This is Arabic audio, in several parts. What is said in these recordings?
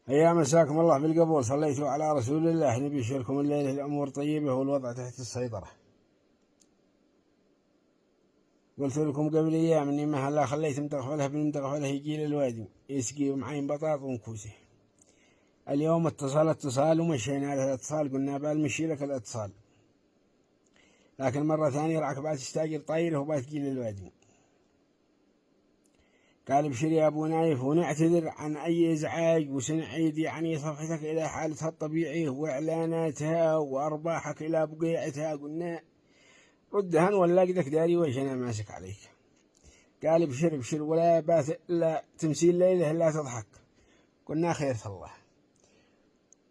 يا مساكم الله بالقبول. صليتوا على رسول الله. نبي يشيركم الليلة الأمور طيبة والوضع تحت السيطرة. قلت لكم قبل أيام إني ما هلا خليت متغفله بن متغفله يجي للوادي يسقي معين بطاط ومكوسه. اليوم اتصال ومشينا على الاتصال، قلنا بالمشي لك الاتصال، لكن مرة ثانية راح بتستاجر طايره وبتجي للوادي. قال ابشر يا ابو نايف ونعتذر عن اي ازعاج وسنعيد يعني صفحتك الى حالتها الطبيعية واعلاناتها وارباحك الى بقيعتها. قلنا ردهن ولا قدك داري وش انا ماسك عليك. قال ابشر ابشر ولا بات الا تمثيل ليله لا تضحك. قلنا خير الله،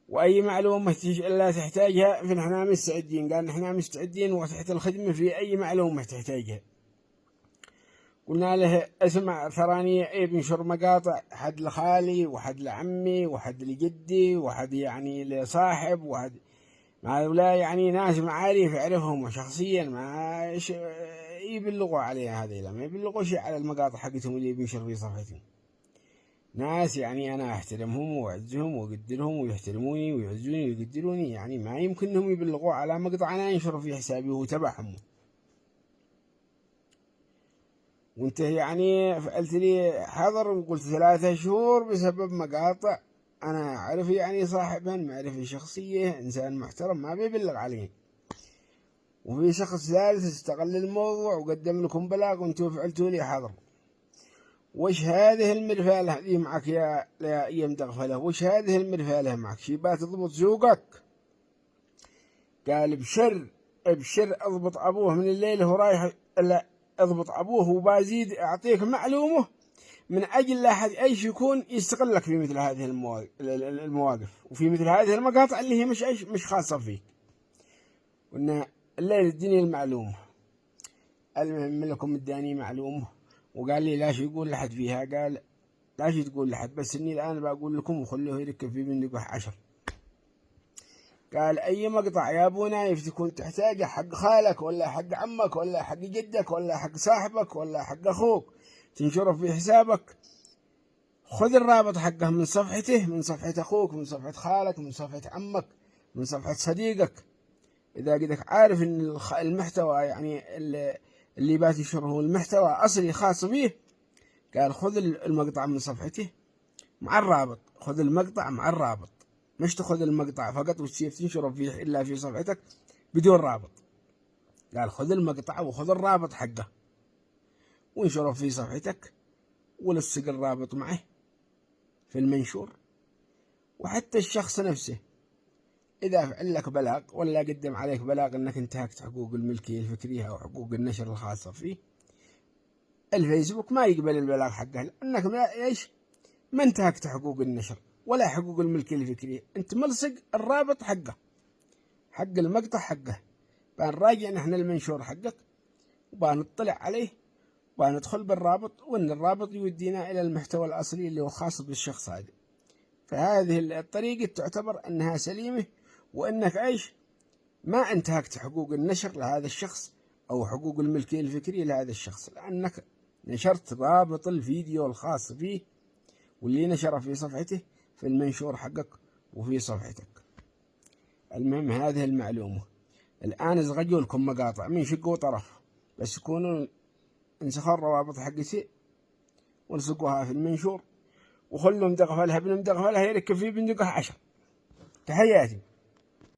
واي معلومة الا تحتاجها فنحن مستعدين. قال نحن مستعدين وتحت الخدمة في اي معلومة تحتاجها. قلنا له اسمع ثراني بنشر مقاطع، حد لخالي وحد لعمي وحد لجدي وحد يعني لصاحب وحد ما ولا يعني ناس معارف يعرفهم شخصيا، ما يبلغوا عليها هذه، ما يبلغوا شيء على المقاطع حقتهم اللي بنشر في صفحتهم. ناس يعني أنا أحترمهم وأعزهم وأقدرهم ويحترموني ويعزوني ويقدروني، يعني ما يمكنهم يبلغوا على مقطع أنا ينشر في حسابي وتبعهم. وانت يعني فعلت لي حظر وقلت 3 شهور بسبب مقاطع أنا أعرف يعني صاحبها معرفة شخصية، إنسان محترم ما بيبلغ عليه. وفي شخص ثالث استغل الموضوع وقدم لكم بلاغ وانتوا فعلتوا لي حظر. وش هذه المرفالة هذه معك يا مدغفلة؟ وش هذه المرفالة معك؟ شيبات تضبط سوقك؟ قال ابشر ابشر اضبط ابوه من الليل هو رايح، لا اضبط ابوه وبازيد اعطيك معلومه من اجل لا احد ايش يكون يستغلك في مثل هذه المواقف وفي مثل هذه المقاطع اللي هي مش خاصة فيك. قلنا الليل اديني المعلومة. المهم لكم اداني معلومة وقال لي لا يقول لحد فيها. قال لا تقول لحد، بس اني الان بقول لكم وخلوه يركب في بندقه 10. قال اي مقطع يا ابو نايف تكون تحتاجه حق خالك ولا حق عمك ولا حق جدك ولا حق صاحبك ولا حق اخوك تنشره في حسابك، خذ الرابط حقه من صفحته، من صفحة اخوك، من صفحة خالك، من صفحة عمك، من صفحة صديقك. اذا قدك عارف ان المحتوى يعني اللي بتنشره المحتوى اصلي خاص فيه، قال خذ المقطع من صفحته مع الرابط. خذ المقطع مع الرابط، مش تأخذ المقطع فقط وتصير تنشره فيه إلا في صفحتك بدون رابط. قال خذ المقطع وخذ الرابط حقه وانشره في صفحتك ولصق الرابط معه في المنشور. وحتى الشخص نفسه إذا فعل لك بلاغ ولا قدم عليك بلاغ أنك انتهكت حقوق الملكية الفكرية أو حقوق النشر الخاصة فيه، الفيسبوك ما يقبل البلاغ حقه، لأنك ما انتهكت حقوق النشر ولا حقوق الملكية الفكرية، انت ملصق الرابط حقه، حق المقطع حقه. بنراجع نحن المنشور حقك وبنطلع عليه وبندخل بالرابط، وان الرابط يودينا الى المحتوى الاصلي اللي هو خاص بالشخص هذا. فهذه الطريقة تعتبر انها سليمة، وانك ما انتهكت حقوق النشر لهذا الشخص او حقوق الملكية الفكرية لهذا الشخص، لانك نشرت رابط الفيديو الخاص فيه واللي نشره في صفحته في المنشور حقك وفي صفحتك. المهم هذه المعلومة. الآن ازغجوا لكم مقاطع من شقوا طرف، بس يكونوا انسخوا الروابط حقتي ولصقوها في المنشور وخلوا مدغفلها ابن مدغفلها يركب في بندقه 10. تحياتي.